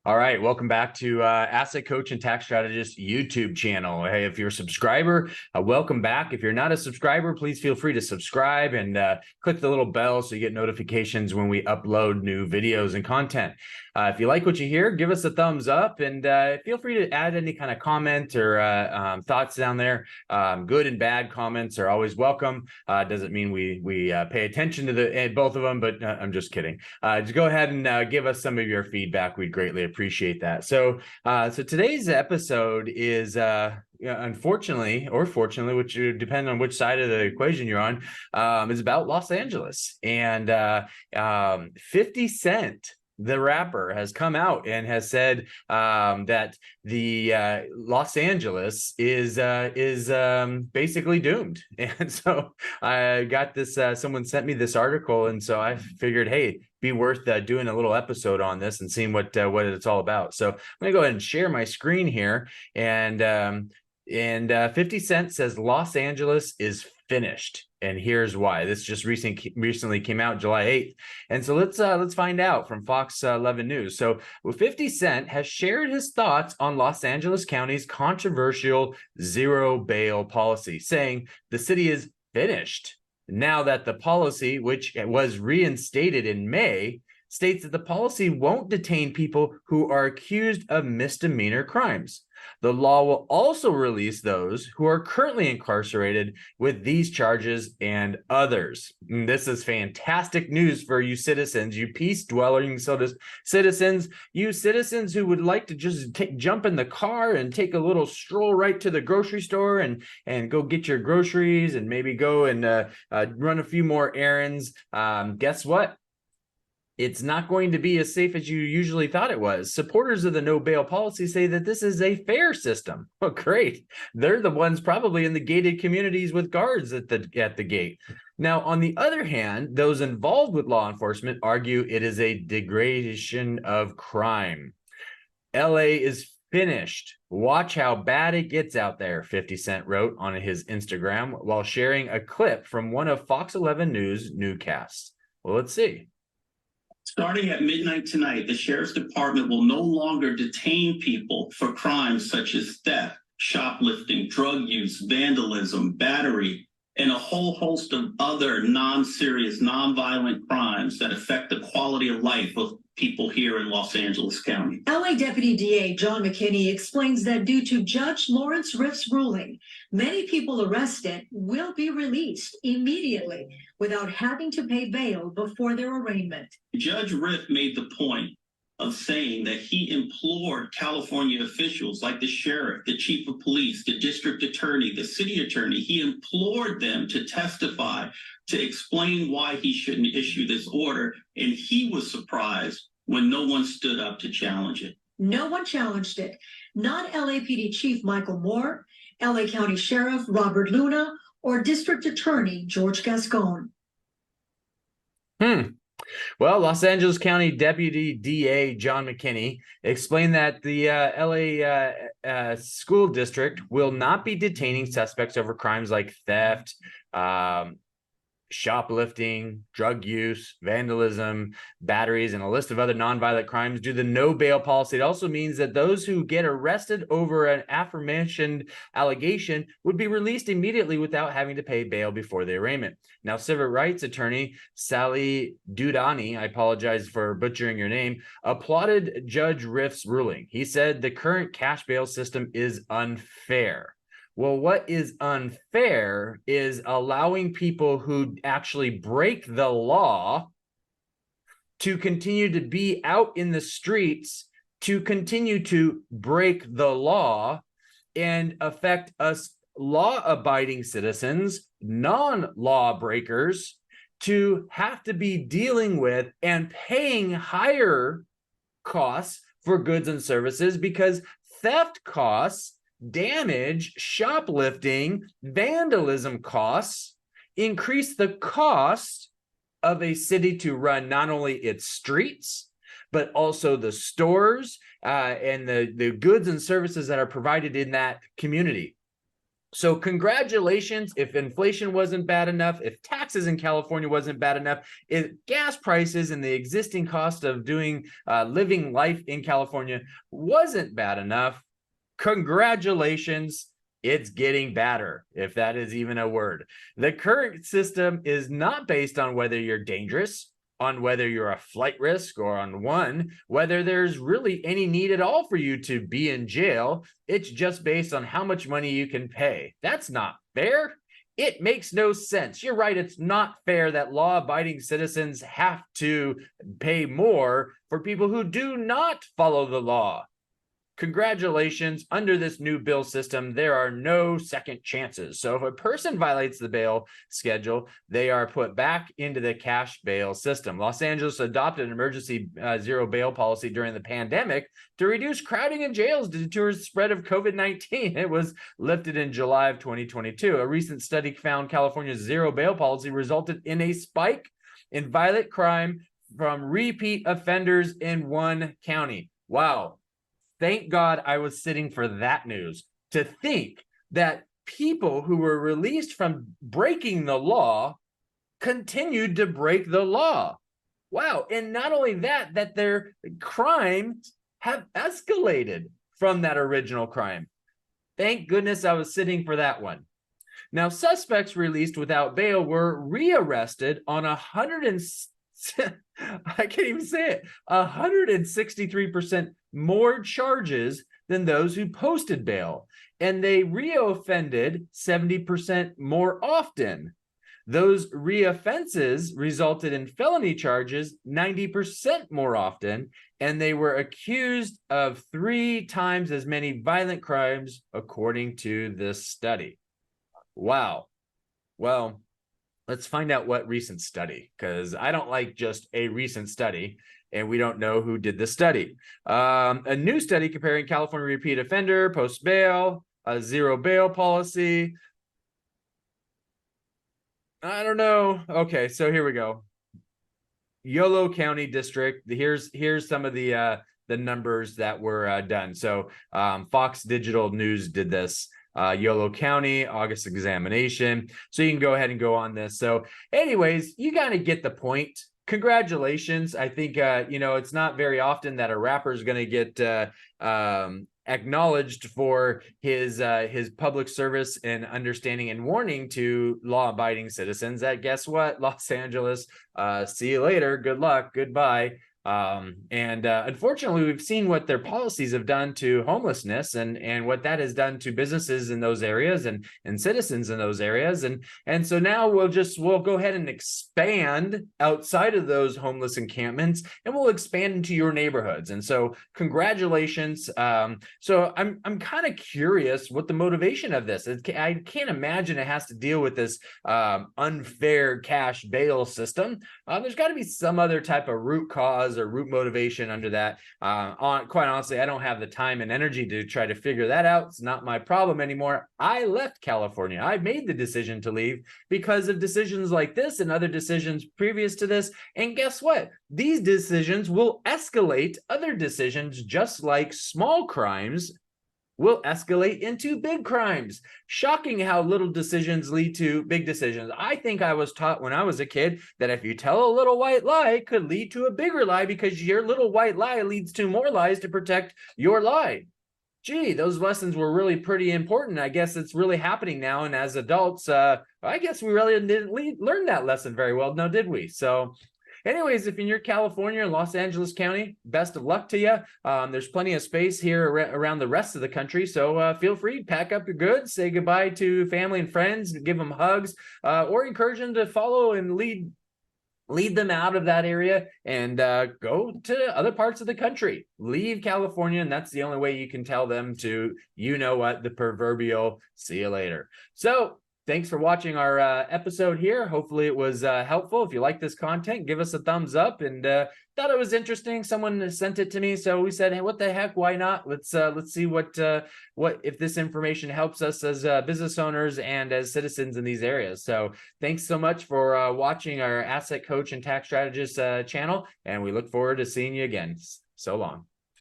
All right, welcome back to Asset Coach and Tax Strategist YouTube channel. Hey, if you're a subscriber, welcome back. If you're not a subscriber, please feel free to subscribe and click the little bell so you get notifications when we upload new videos and content. If you like what you hear, give us a thumbs up and feel free to add any kind of comment or thoughts down there. Good and bad comments are always welcome. Doesn't mean we pay attention to both of them, but I'm just kidding. Just go ahead and give us some of your feedback. We'd greatly appreciate that. So today's episode is unfortunately or fortunately, which depends on which side of the equation you're on, is about Los Angeles. And 50 Cent, the rapper, has come out and has said that the Los Angeles is basically doomed. And so I got this, someone sent me this article, and so I figured, hey, be worth doing a little episode on this and seeing what it's all about. So I'm gonna go ahead and share my screen here, and 50 Cent says Los Angeles is finished, and here's why. This just recently came out July 8th, and so let's find out from Fox 11 News. So 50 Cent has shared his thoughts on Los Angeles County's controversial zero bail policy, saying the city is finished now that the policy, which was reinstated in May, states that the policy won't detain people who are accused of misdemeanor crimes. The law will also release those who are currently incarcerated with these charges and others. And this is fantastic news for you citizens, you peace-dwelling citizens, you citizens who would like to just jump in the car and take a little stroll right to the grocery store and go get your groceries and maybe go and run a few more errands. Guess what? It's not going to be as safe as you usually thought it was. Supporters of the no bail policy say that this is a fair system. Oh, great. They're the ones probably in the gated communities with guards at the gate. Now, on the other hand, those involved with law enforcement argue it is a degradation of crime. LA is finished. Watch how bad it gets out there, 50 Cent wrote on his Instagram while sharing a clip from one of Fox 11 News newscasts. Well, let's see. Starting at midnight tonight, the Sheriff's Department will no longer detain people for crimes such as theft, shoplifting, drug use, vandalism, battery, and a whole host of other non-serious, non-violent crimes that affect the quality of life of people here in Los Angeles County. LA Deputy DA John McKinney explains that due to Judge Lawrence Riff's ruling, many people arrested will be released immediately without having to pay bail before their arraignment. Judge Riff made the point of saying that he implored California officials like the sheriff, the chief of police, the district attorney, the city attorney, he implored them to testify, to explain why he shouldn't issue this order. And he was surprised when no one stood up to challenge it. No one challenged it. Not LAPD Chief Michael Moore, LA County Sheriff Robert Luna, or District Attorney George Gascon. Well, Los Angeles County Deputy DA John McKinney explained that the LA school district will not be detaining suspects over crimes like theft, shoplifting, drug use, vandalism, batteries, and a list of other nonviolent crimes due to the no bail policy. It also means that those who get arrested over an aforementioned allegation would be released immediately without having to pay bail before the arraignment. Now, civil rights attorney Sally Dudani, I apologize for butchering your name, applauded Judge Riff's ruling. He said the current cash bail system is unfair. Well, what is unfair is allowing people who actually break the law to continue to be out in the streets, to continue to break the law and affect us law-abiding citizens, non-law breakers, to have to be dealing with and paying higher costs for goods and services because theft costs, damage, shoplifting, vandalism costs increase the cost of a city to run not only its streets, but also the stores and the goods and services that are provided in that community. So congratulations, if inflation wasn't bad enough, if taxes in California wasn't bad enough, if gas prices and the existing cost of living life in California wasn't bad enough, congratulations, it's getting badder, if that is even a word. The current system is not based on whether you're dangerous, on whether you're a flight risk, or on whether there's really any need at all for you to be in jail. It's just based on how much money you can pay. That's not fair. It makes no sense. You're right. It's not fair that law-abiding citizens have to pay more for people who do not follow the law. Congratulations, under this new bill system, there are no second chances. So if a person violates the bail schedule, they are put back into the cash bail system. Los Angeles adopted an emergency zero bail policy during the pandemic to reduce crowding in jails due to the spread of COVID-19. It was lifted in July of 2022. A recent study found California's zero bail policy resulted in a spike in violent crime from repeat offenders in one county. Wow. Thank God I was sitting for that news, to think that people who were released from breaking the law continued to break the law. Wow. And not only that, that their crimes have escalated from that original crime. Thank goodness I was sitting for that one. Now, suspects released without bail were rearrested on I can't even say it, 163% more charges than those who posted bail, and they reoffended 70% more often. Those reoffenses resulted in felony charges 90% more often, and they were accused of 3 times as many violent crimes, according to this study. Wow. Well, let's find out what recent study, because I don't like just a recent study, and we don't know who did the study. A new study comparing California repeat offender, post bail, a zero bail policy. I don't know. Okay, so here we go. Yolo County District. Here's some of the numbers that were done. So Fox Digital News did this. Yolo County, August examination. So you can go ahead and go on this. So anyways, you got to get the point. Congratulations. I think, it's not very often that a rapper is going to get acknowledged for his public service and understanding and warning to law-abiding citizens that, guess what, Los Angeles, see you later, good luck, goodbye. Unfortunately, we've seen what their policies have done to homelessness and what that has done to businesses in those areas and citizens in those areas. And so now we'll go ahead and expand outside of those homeless encampments, and we'll expand into your neighborhoods. And so congratulations. So I'm kind of curious what the motivation of this is. I can't imagine it has to deal with this unfair cash bail system. There's got to be some other type of root cause or root motivation under that. Quite honestly, I don't have the time and energy to try to figure that out. It's not my problem anymore. I left California. I made the decision to leave because of decisions like this and other decisions previous to this. And guess what? These decisions will escalate other decisions, just like small crimes will escalate into big crimes. Shocking how little decisions lead to big decisions. I think I was taught when I was a kid that if you tell a little white lie, it could lead to a bigger lie because your little white lie leads to more lies to protect your lie. Gee, those lessons were really pretty important. I guess it's really happening now. And as adults, I guess we really didn't learn that lesson very well, now did we? So anyways, if you're in California, Los Angeles County, best of luck to you. There's plenty of space here around the rest of the country. So feel free, pack up your goods, say goodbye to family and friends, give them hugs, or encourage them to follow and lead them out of that area and go to other parts of the country. Leave California, and that's the only way you can tell them to, the proverbial see you later. So thanks for watching our episode here. Hopefully it was helpful. If you like this content, give us a thumbs up. And thought it was interesting. Someone sent it to me, so we said, hey, what the heck? Why not? Let's see what if this information helps us as business owners and as citizens in these areas. So thanks so much for watching our Asset Coach and Tax Strategist channel, and we look forward to seeing you again. So long.